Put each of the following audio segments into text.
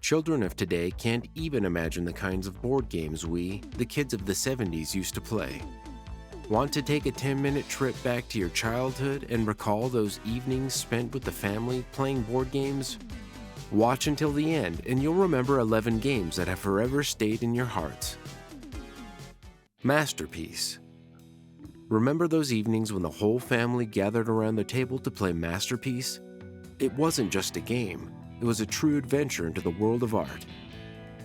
Children of today can't even imagine the kinds of board games we, the kids of the 70s, used to play. Want to take a 10-minute trip back to your childhood and recall those evenings spent with the family playing board games? Watch until the end and you'll remember 11 games that have forever stayed in your hearts. Masterpiece. Remember those evenings when the whole family gathered around the table to play Masterpiece? It wasn't just a game, it was a true adventure into the world of art.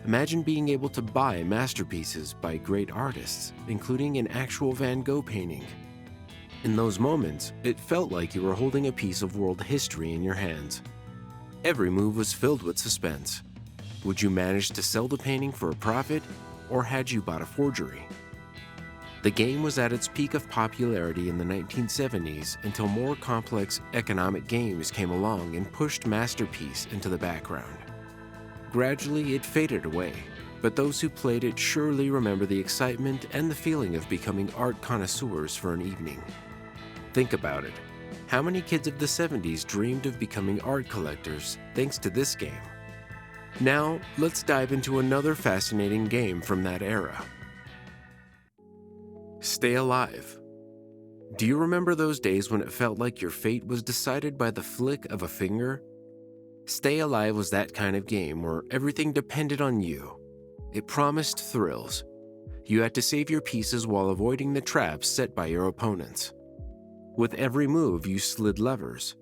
Imagine being able to buy masterpieces by great artists, including an actual Van Gogh painting. In those moments, it felt like you were holding a piece of world history in your hands. Every move was filled with suspense. Would you manage to sell the painting for a profit, or had you bought a forgery? The game was at its peak of popularity in the 1970s until more complex economic games came along and pushed Masterpiece into the background. Gradually, it faded away, but those who played it surely remember the excitement and the feeling of becoming art connoisseurs for an evening. Think about it. How many kids of the 70s dreamed of becoming art collectors thanks to this game? Now, let's dive into another fascinating game from that era. Stay Alive. Do you remember those days when it felt like your fate was decided by the flick of a finger? Stay Alive was that kind of game where everything depended on you. It promised thrills. You had to save your pieces while avoiding the traps set by your opponents. With every move, you slid levers,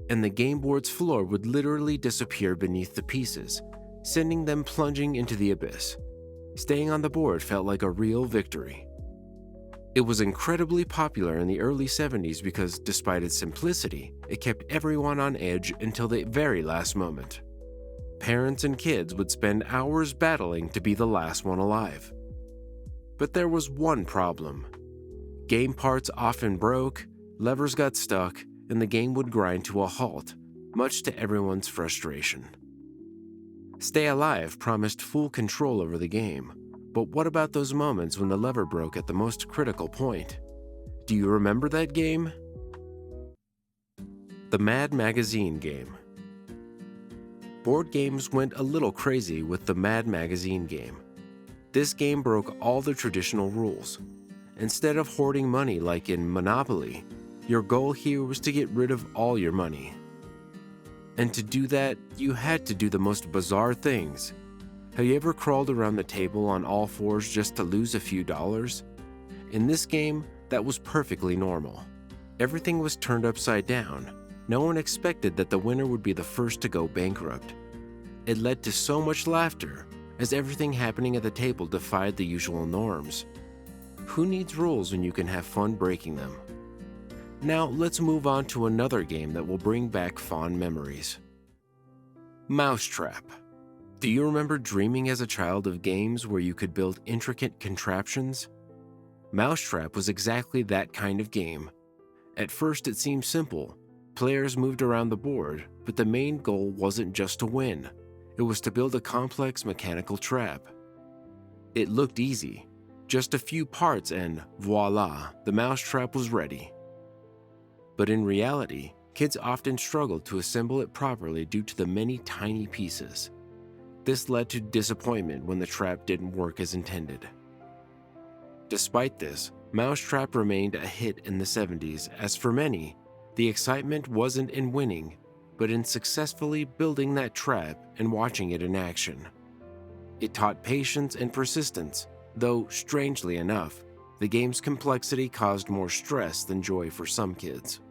and the game board's floor would literally disappear beneath the pieces, sending them plunging into the abyss. Staying on the board felt like a real victory. It was incredibly popular in the early 70s because, despite its simplicity, it kept everyone on edge until the very last moment. Parents and kids would spend hours battling to be the last one alive. But there was one problem. Game parts often broke, levers got stuck, and the game would grind to a halt, much to everyone's frustration. Stay Alive promised full control over the game. But what about those moments when the lever broke at the most critical point? Do you remember that game? The Mad Magazine game. Board games went a little crazy with the Mad Magazine game. This game broke all the traditional rules. Instead of hoarding money like in Monopoly, your goal here was to get rid of all your money. And to do that, you had to do the most bizarre things. Have you ever crawled around the table on all fours just to lose a few dollars? In this game, that was perfectly normal. Everything was turned upside down. No one expected that the winner would be the first to go bankrupt. It led to so much laughter, as everything happening at the table defied the usual norms. Who needs rules when you can have fun breaking them? Now, let's move on to another game that will bring back fond memories. Mousetrap. Do you remember dreaming as a child of games where you could build intricate contraptions? Mousetrap was exactly that kind of game. At first it seemed simple. Players moved around the board, but the main goal wasn't just to win. It was to build a complex mechanical trap. It looked easy. Just a few parts and voila, the mousetrap was ready. But in reality, kids often struggled to assemble it properly due to the many tiny pieces. This led to disappointment when the trap didn't work as intended. Despite this, Mousetrap remained a hit in the 70s, as for many, the excitement wasn't in winning, but in successfully building that trap and watching it in action. It taught patience and persistence, though, strangely enough, the game's complexity caused more stress than joy for some kids.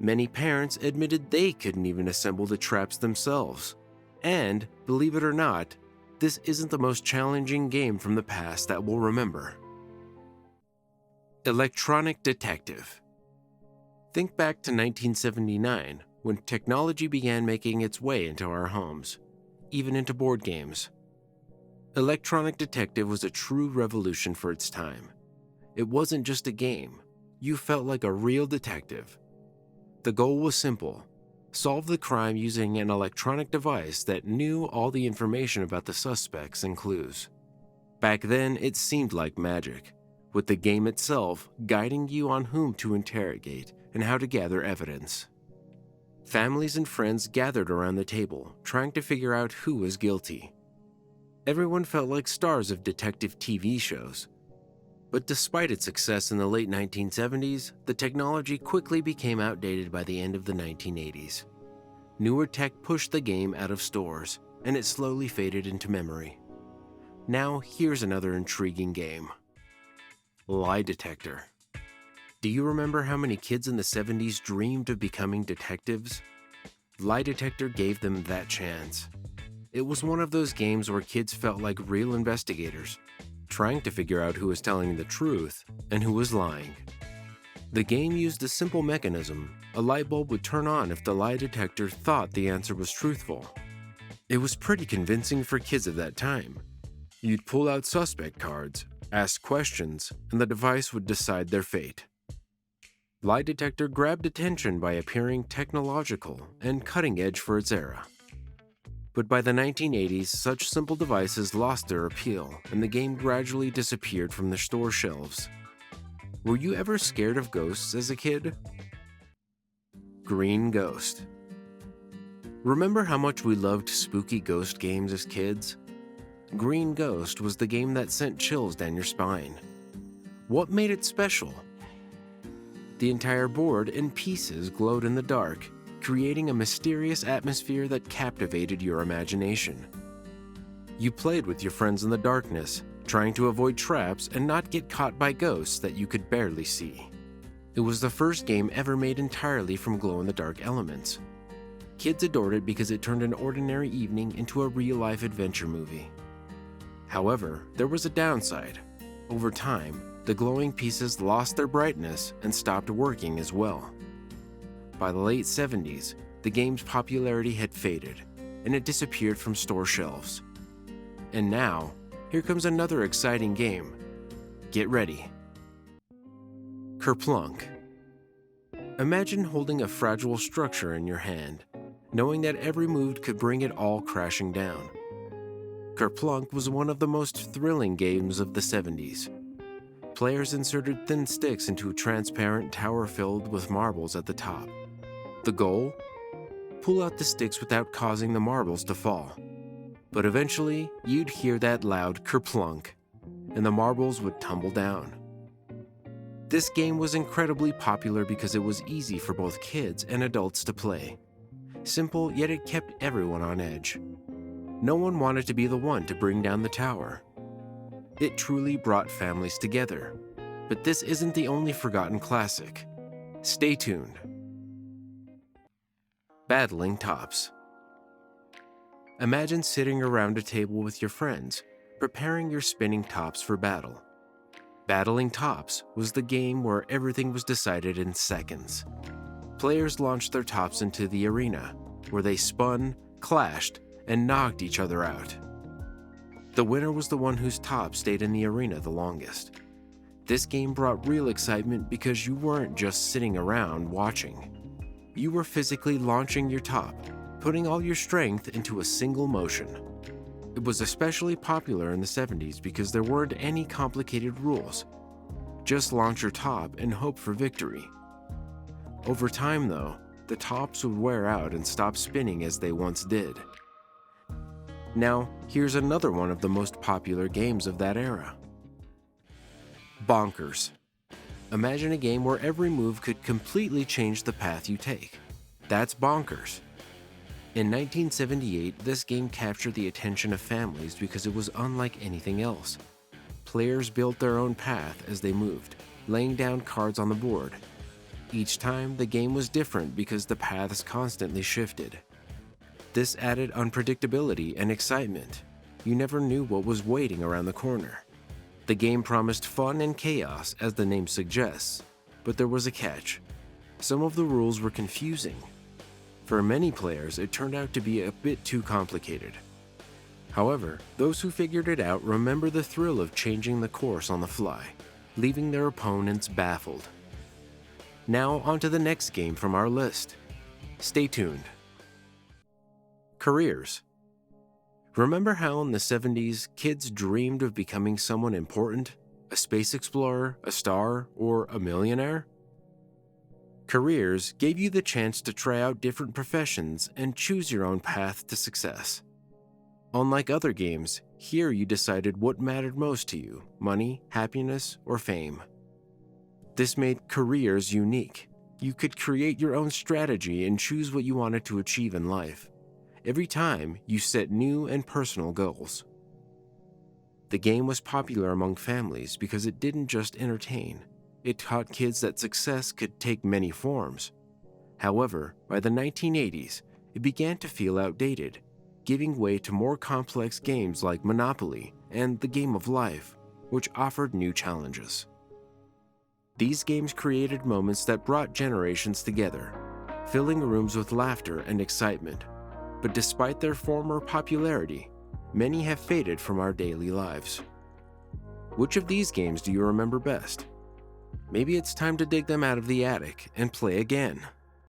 Many parents admitted they couldn't even assemble the traps themselves. And, believe it or not, this isn't the most challenging game from the past that we'll remember. Electronic Detective. Think back to 1979, when technology began making its way into our homes, even into board games. Electronic Detective was a true revolution for its time. It wasn't just a game. You felt like a real detective. The goal was simple: solve the crime using an electronic device that knew all the information about the suspects and clues. Back then, it seemed like magic, with the game itself guiding you on whom to interrogate and how to gather evidence. Families and friends gathered around the table, trying to figure out who was guilty. Everyone felt like stars of detective TV shows. But despite its success in the late 1970s, the technology quickly became outdated by the end of the 1980s. Newer tech pushed the game out of stores, and it slowly faded into memory. Now, here's another intriguing game. Lie Detector. Do you remember how many kids in the 70s dreamed of becoming detectives? Lie Detector gave them that chance. It was one of those games where kids felt like real investigators, trying to figure out who was telling the truth and who was lying. The game used a simple mechanism. A light bulb would turn on if the lie detector thought the answer was truthful. It was pretty convincing for kids of that time. You'd pull out suspect cards, ask questions, and the device would decide their fate. Lie Detector grabbed attention by appearing technological and cutting edge for its era. But by the 1980s, such simple devices lost their appeal, and the game gradually disappeared from the store shelves. Were you ever scared of ghosts as a kid? Green Ghost. Remember how much we loved spooky ghost games as kids? Green Ghost was the game that sent chills down your spine. What made it special? The entire board and pieces glowed in the dark, creating a mysterious atmosphere that captivated your imagination. You played with your friends in the darkness, trying to avoid traps and not get caught by ghosts that you could barely see. It was the first game ever made entirely from glow-in-the-dark elements. Kids adored it because it turned an ordinary evening into a real-life adventure movie. However, there was a downside. Over time, the glowing pieces lost their brightness and stopped working as well. By the late 70s, the game's popularity had faded, and it disappeared from store shelves. And now, here comes another exciting game. Get ready. Kerplunk. Imagine holding a fragile structure in your hand, knowing that every move could bring it all crashing down. Kerplunk was one of the most thrilling games of the 70s. Players inserted thin sticks into a transparent tower filled with marbles at the top. The goal? Pull out the sticks without causing the marbles to fall. But eventually, you'd hear that loud kerplunk, and the marbles would tumble down. This game was incredibly popular because it was easy for both kids and adults to play. Simple, yet it kept everyone on edge. No one wanted to be the one to bring down the tower. It truly brought families together. But this isn't the only forgotten classic. Stay tuned. Battling Tops. Imagine sitting around a table with your friends, preparing your spinning tops for battle. Battling Tops was the game where everything was decided in seconds. Players launched their tops into the arena, where they spun, clashed, and knocked each other out. The winner was the one whose top stayed in the arena the longest. This game brought real excitement because you weren't just sitting around watching. You were physically launching your top, putting all your strength into a single motion. It was especially popular in the 70s because there weren't any complicated rules. Just launch your top and hope for victory. Over time, though, the tops would wear out and stop spinning as they once did. Now, here's another one of the most popular games of that era. Bonkers. Imagine a game where every move could completely change the path you take. That's Bonkers. In 1978, this game captured the attention of families because it was unlike anything else. Players built their own path as they moved, laying down cards on the board. Each time, the game was different because the paths constantly shifted. This added unpredictability and excitement. You never knew what was waiting around the corner. The game promised fun and chaos, as the name suggests, but there was a catch. Some of the rules were confusing. For many players, it turned out to be a bit too complicated. However, those who figured it out remember the thrill of changing the course on the fly, leaving their opponents baffled. Now on to the next game from our list. Stay tuned. Careers. Remember how in the 70s, kids dreamed of becoming someone important? A space explorer, a star, or a millionaire? Careers gave you the chance to try out different professions and choose your own path to success. Unlike other games, here you decided what mattered most to you: money, happiness, or fame. This made careers unique. You could create your own strategy and choose what you wanted to achieve in life. Every time, you set new and personal goals. The game was popular among families because it didn't just entertain. It taught kids that success could take many forms. However, by the 1980s, it began to feel outdated, giving way to more complex games like Monopoly and The Game of Life, which offered new challenges. These games created moments that brought generations together, filling rooms with laughter and excitement. But despite their former popularity, many have faded from our daily lives. Which of these games do you remember best? Maybe it's time to dig them out of the attic and play again.